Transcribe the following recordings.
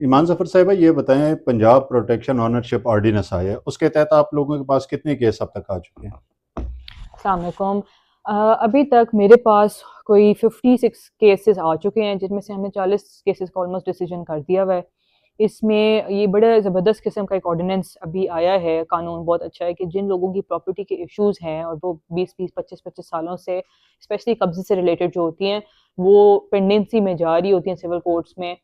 ایمان ظفر صاحبہ یہ بتائیں، پنجاب پروٹیکشن آنرشپ آرڈیننس آیا ہے، اس کے تحت آپ لوگوں کے پاس کتنے کیس اب تک آ چکے ہیں؟ السلام علیکم. ابھی تک میرے پاس کوئی 56 کیسز آ چکے ہیں، جن میں سے ہم نے 40 کیسز کا آلموسٹ ڈیسیجن کر دیا ہوا ہے. اس میں یہ بڑا زبردست قسم کا ایک آرڈیننس ابھی آیا ہے، قانون بہت اچھا ہے کہ جن لوگوں کی پراپرٹی کے ایشوز ہیں اور وہ 20 25 سالوں سے اسپیشلی قبضے سے ریلیٹڈ جو ہوتی ہیں وہ پینڈنسی میں جا رہی ہوتی ہیں سول کورٹس میں،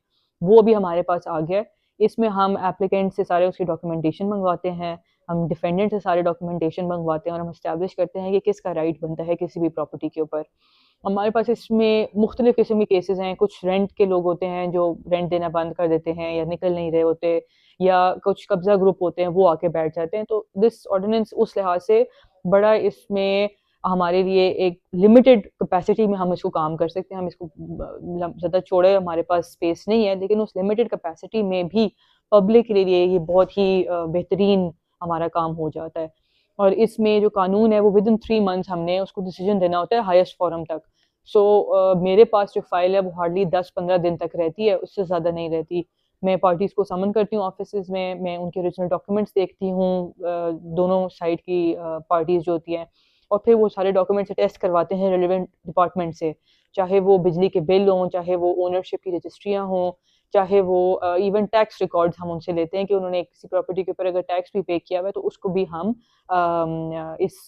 وہ بھی ہمارے پاس آ گیا ہے. اس میں ہم ایپلیکینٹ سے سارے اس کی ڈاکیومنٹیشن منگواتے ہیں، ہم ڈیفینڈنٹ سے سارے ڈاکیومنٹیشن منگواتے ہیں اور ہم اسٹیبلش کرتے ہیں کہ کس کا رائٹ بنتا ہے کسی بھی پراپرٹی کے اوپر. ہمارے پاس اس میں مختلف قسم کے کیسز ہیں. کچھ رینٹ کے لوگ ہوتے ہیں جو رینٹ دینا بند کر دیتے ہیں یا نکل نہیں رہے ہوتے، یا کچھ قبضہ گروپ ہوتے ہیں وہ آ کے بیٹھ جاتے ہیں. تو دس آرڈیننس اس لحاظ سے بڑا اس میں ہمارے لیے ایک لمیٹڈ کیپیسٹی میں ہم اس کو کام کر سکتے ہیں. ہم اس کو زیادہ چھوڑے، ہمارے پاس اسپیس نہیں ہے، لیکن اس لمیٹڈ کیپیسٹی میں بھی پبلک کے لیے یہ بہت ہی بہترین ہمارا کام ہو جاتا ہے. اور اس میں جو قانون ہے وہ ود ان 3 months ہم نے اس کو ڈیسیجن دینا ہوتا ہے ہائیسٹ فورم تک. سو میرے پاس جو فائل ہے وہ ہارڈلی 10-15 دن تک رہتی ہے، اس سے زیادہ نہیں رہتی. میں پارٹیز کو سمن کرتی ہوں آفیسز میں ان کے اوریجنل ڈاکیومنٹس دیکھتی ہوں، دونوں سائڈ کی پارٹیز جو ہوتی ہیں، اور پھر وہ سارے ڈاکیومنٹس ٹیسٹ کرواتے ہیں ریلیونٹ ڈپارٹمنٹ سے، چاہے وہ بجلی کے بل ہوں، چاہے وہ اونرشپ کی رجسٹریاں ہوں، چاہے وہ ایون ٹیکس ریکارڈز ہم ان سے لیتے ہیں کہ انہوں نے کسی پراپرٹی کے اوپر اگر ٹیکس بھی پے کیا ہوا ہے تو اس کو بھی ہم اس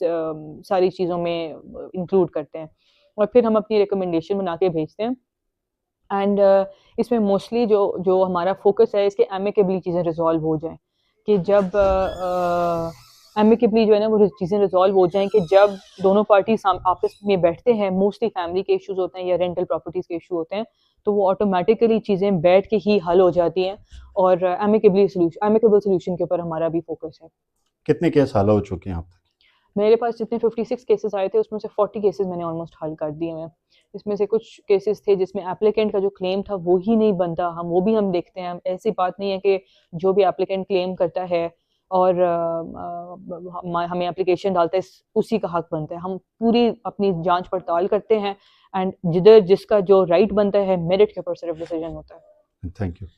ساری چیزوں میں انکلوڈ کرتے ہیں. اور پھر ہم اپنی ریکمنڈیشن بنا کے بھیجتے ہیں. اینڈ اس میں موسٹلی جو ہمارا فوکس ہے اس کے ایمیکیبلی چیزیں ریزالو ہو جائیں، کہ جب ایمیکیبلی جو ہے نا وہ چیزیں ریزالو ہو جائیں کہ جب دونوں پارٹیز آپس میں بیٹھتے ہیں، موسٹلی فیملی کے ایشوز ہوتے ہیں یا رینٹل پراپرٹیز کے ایشو ہوتے ہیں، تو وہ آٹومیٹیکلی چیزیں بیٹھ کے ہی حل ہو جاتی ہیں. اور ایمیکیبل سولوشن کے اوپر ہمارا بھی فوکس ہے. کتنے کیس حل ہو چکے ہیں اب تک؟ میرے پاس جتنے 56 کیسز آئے تھے اس میں سے 40 کیسز میں نے آلموسٹ حل کر دیے ہیں. اس میں سے کچھ کیسز تھے جس میں ایپلیکینٹ کا جو کلیم تھا وہی نہیں بنتا، وہ بھی ہم دیکھتے ہیں. ایسی بات نہیں ہے کہ جو بھی ایپلیکینٹ کلیم کرتا ہے اور ہمیں اپلیکیشن ڈالتا ہے اسی کا حق بنتا ہے. ہم پوری اپنی جانچ پڑتال کرتے ہیں، اینڈ جدھر جس کا جو رائٹ بنتا ہے میرٹ کے اوپر صرف ڈیسیجن ہوتا ہے. Thank you.